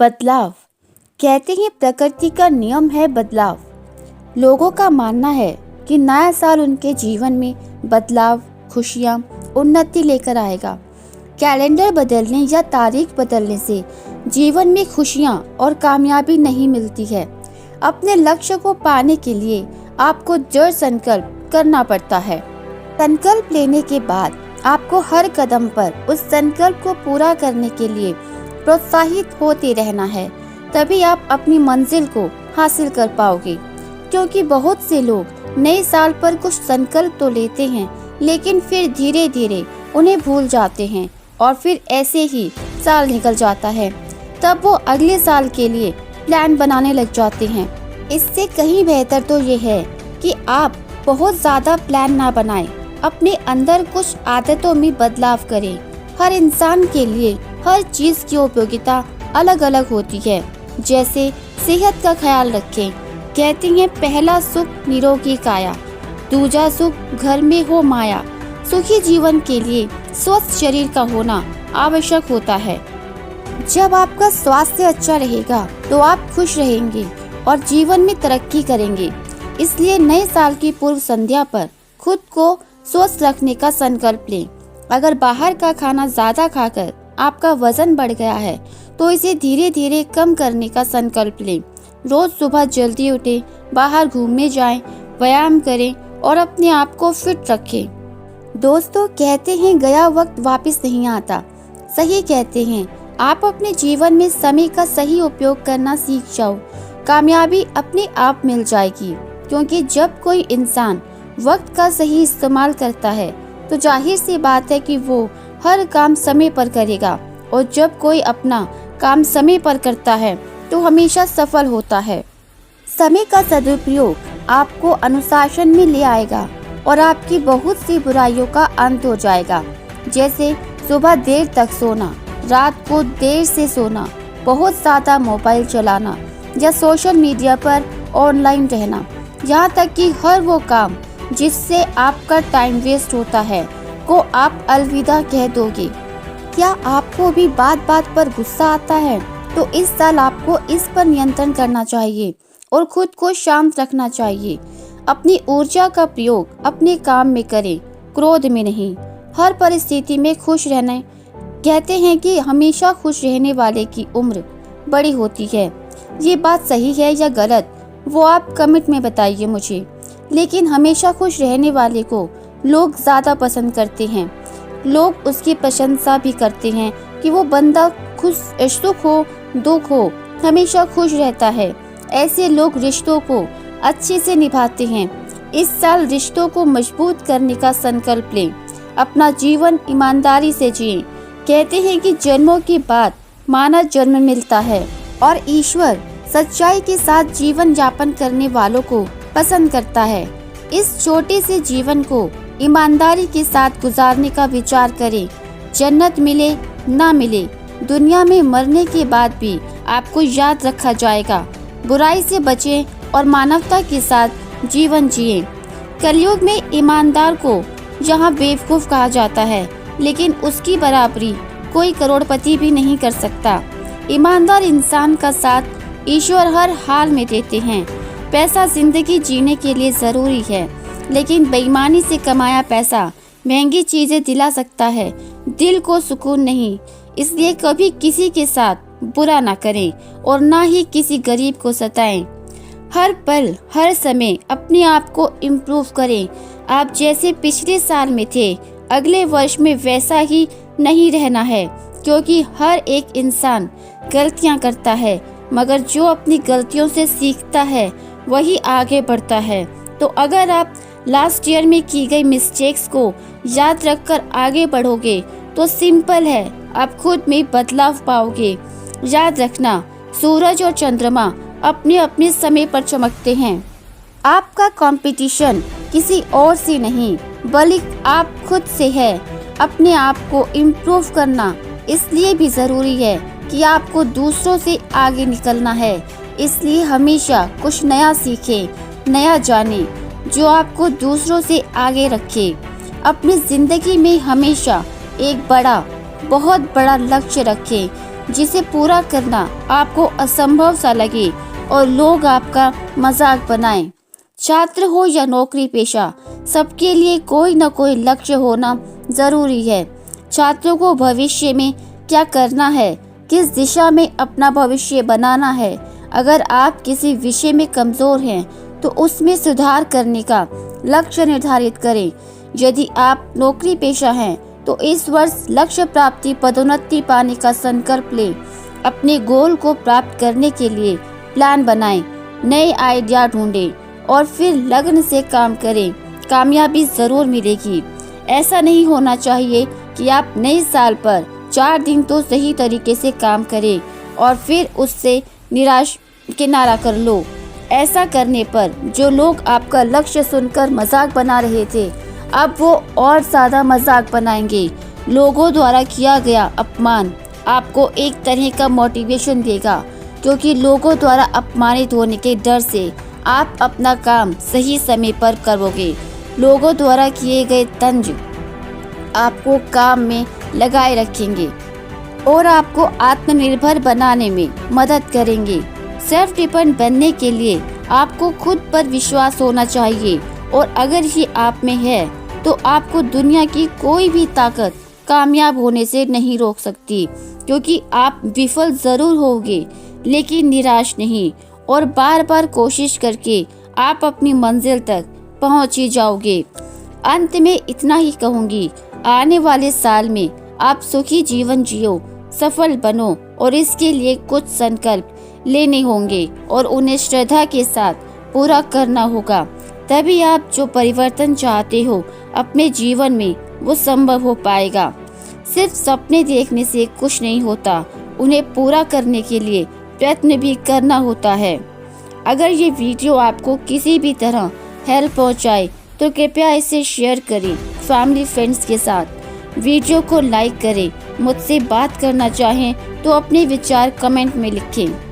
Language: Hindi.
बदलाव। कहते हैं प्रकृति का नियम है बदलाव। लोगों का मानना है कि नया साल उनके जीवन में बदलाव, खुशियाँ, उन्नति लेकर आएगा। कैलेंडर बदलने या तारीख बदलने से जीवन में खुशियाँ और कामयाबी नहीं मिलती है। अपने लक्ष्य को पाने के लिए आपको दृढ़ संकल्प करना पड़ता है। संकल्प लेने के बाद आपको हर कदम पर उस संकल्प को पूरा करने के लिए प्रोत्साहित होते रहना है। तभी आप अपनी मंजिल को हासिल कर पाओगे। क्योंकि बहुत से लोग नए साल पर कुछ संकल्प तो लेते हैं, लेकिन फिर धीरे धीरे उन्हें भूल जाते हैं और फिर ऐसे ही साल निकल जाता है। तब वो अगले साल के लिए प्लान बनाने लग जाते हैं। इससे कहीं बेहतर तो ये है कि आप बहुत ज़्यादा प्लान ना बनाएं, अपने अंदर कुछ आदतों में बदलाव करें। हर इंसान के लिए हर चीज़ की उपयोगिता अलग अलग होती है। जैसे सेहत का ख्याल रखें। कहते हैं पहला सुख निरोगी काया, दूजा सुख घर में हो माया। सुखी जीवन के लिए स्वस्थ शरीर का होना आवश्यक होता है। जब आपका स्वास्थ्य अच्छा रहेगा तो आप खुश रहेंगे और जीवन में तरक्की करेंगे। इसलिए नए साल की पूर्व संध्या पर खुद को स्वस्थ रखने का संकल्प लें। अगर बाहर का खाना ज़्यादा खाकर आपका वजन बढ़ गया है तो इसे धीरे धीरे कम करने का संकल्प लें। रोज सुबह जल्दी उठें, बाहर घूमने जाएं, व्यायाम करें और अपने आप को फिट रखें। दोस्तों, कहते हैं गया वक्त वापस नहीं आता। सही कहते हैं। आप अपने जीवन में समय का सही उपयोग करना सीख जाओ, कामयाबी अपने आप मिल जाएगी। क्योंकि जब कोई इंसान वक्त का सही इस्तेमाल करता है तो जाहिर सी बात है कि वो हर काम समय पर करेगा, और जब कोई अपना काम समय पर करता है तो हमेशा सफल होता है। समय का सदुपयोग आपको अनुशासन में ले आएगा और आपकी बहुत सी बुराइयों का अंत हो जाएगा। जैसे सुबह देर तक सोना, रात को देर से सोना, बहुत ज़्यादा मोबाइल चलाना या सोशल मीडिया पर ऑनलाइन रहना, यहाँ तक कि हर वो काम जिससे आपका टाइम वेस्ट होता है को आप अलविदा कह दोगे। क्या आपको भी बात बात पर गुस्सा आता है? तो इस साल आपको इस पर नियंत्रण करना चाहिए और खुद को शांत रखना चाहिए। अपनी ऊर्जा का प्रयोग अपने काम में करें, क्रोध में नहीं। हर परिस्थिति में खुश रहना। कहते हैं कि हमेशा खुश रहने वाले की उम्र बड़ी होती है। ये बात सही है या गलत, वो आप कमेंट में बताइए मुझे। लेकिन हमेशा खुश रहने वाले को लोग ज़्यादा पसंद करते हैं। लोग उसकी प्रशंसा भी करते हैं कि वो बंदा खुश, सुख हो दुख हो, हमेशा खुश रहता है। ऐसे लोग रिश्तों को अच्छे से निभाते हैं। इस साल रिश्तों को मजबूत करने का संकल्प लें। अपना जीवन ईमानदारी से जिएं। कहते हैं कि जन्मों के बाद मानव जन्म मिलता है और ईश्वर सच्चाई के साथ जीवन यापन करने वालों को पसंद करता है। इस छोटे से जीवन को ईमानदारी के साथ गुजारने का विचार करें। जन्नत मिले ना मिले, दुनिया में मरने के बाद भी आपको याद रखा जाएगा। बुराई से बचें और मानवता के साथ जीवन जिएं। कलयुग में ईमानदार को यहाँ बेवकूफ़ कहा जाता है, लेकिन उसकी बराबरी कोई करोड़पति भी नहीं कर सकता। ईमानदार इंसान का साथ ईश्वर हर हाल में देते हैं। पैसा जिंदगी जीने के लिए ज़रूरी है, लेकिन बेईमानी से कमाया पैसा महंगी चीज़ें दिला सकता है, दिल को सुकून नहीं। इसलिए कभी किसी के साथ बुरा ना करें और ना ही किसी गरीब को सताएं। हर पल हर समय अपने आप को इम्प्रूव करें। आप जैसे पिछले साल में थे, अगले वर्ष में वैसा ही नहीं रहना है। क्योंकि हर एक इंसान गलतियां करता है, मगर जो अपनी गलतियों से सीखता है वही आगे बढ़ता है। तो अगर आप लास्ट ईयर में की गई मिस्टेक्स को याद रखकर आगे बढ़ोगे तो सिंपल है, आप खुद में बदलाव पाओगे। याद रखना, सूरज और चंद्रमा अपने अपने समय पर चमकते हैं। आपका कंपटीशन किसी और से नहीं बल्कि आप खुद से है। अपने आप को इम्प्रूव करना इसलिए भी ज़रूरी है कि आपको दूसरों से आगे निकलना है। इसलिए हमेशा कुछ नया सीखें, नया जानें, जो आपको दूसरों से आगे रखे। अपनी ज़िंदगी में हमेशा एक बहुत बड़ा लक्ष्य रखें। जिसे पूरा करना आपको असंभव सा लगे और लोग आपका मजाक बनाएं। छात्र हो या नौकरी पेशा, सबके लिए कोई न कोई लक्ष्य होना जरूरी है। छात्रों को भविष्य में क्या करना है, किस दिशा में अपना भविष्य बनाना है। अगर आप किसी विषय में कमजोर हैं तो उसमें सुधार करने का लक्ष्य निर्धारित करें। यदि आप नौकरी पेशा हैं तो इस वर्ष लक्ष्य प्राप्ति पदोन्नति पाने का संकल्प लें। अपने गोल को प्राप्त करने के लिए प्लान बनाएं, नए आइडिया ढूंढें और फिर लगन से काम करें। कामयाबी जरूर मिलेगी। ऐसा नहीं होना चाहिए कि आप नए साल पर 4 दिन तो सही तरीके से काम करें और फिर उससे निराश किनारा कर लो। ऐसा करने पर जो लोग आपका लक्ष्य सुनकर मजाक बना रहे थे, अब वो और ज्यादा मजाक बनाएंगे। लोगों द्वारा किया गया अपमान आपको एक तरह का मोटिवेशन देगा, क्योंकि लोगों द्वारा अपमानित होने के डर से आप अपना काम सही समय पर करोगे। लोगों द्वारा किए गए तंज आपको काम में लगाए रखेंगे और आपको आत्मनिर्भर बनाने में मदद करेंगे। सेल्फ डिपेंड बनने के लिए आपको खुद पर विश्वास होना चाहिए और अगर ये आप में है तो आपको दुनिया की कोई भी ताकत कामयाब होने से नहीं रोक सकती, क्योंकि आप विफल जरूर होंगे लेकिन निराश नहीं, और बार बार कोशिश करके आप अपनी मंजिल तक पहुंच ही जाओगे। अंत में इतना ही कहूंगी, आने वाले साल में आप सुखी जीवन जियो, सफल बनो और इसके लिए कुछ संकल्प लेने होंगे और उन्हें श्रद्धा के साथ पूरा करना होगा। तभी आप जो परिवर्तन चाहते हो अपने जीवन में वो संभव हो पाएगा। सिर्फ सपने देखने से कुछ नहीं होता, उन्हें पूरा करने के लिए प्रयत्न भी करना होता है। अगर ये वीडियो आपको किसी भी तरह हेल्प पहुंचाए तो कृपया इसे शेयर करें फैमिली फ्रेंड्स के साथ। वीडियो को लाइक करें। मुझसे बात करना चाहें तो अपने विचार कमेंट में लिखें।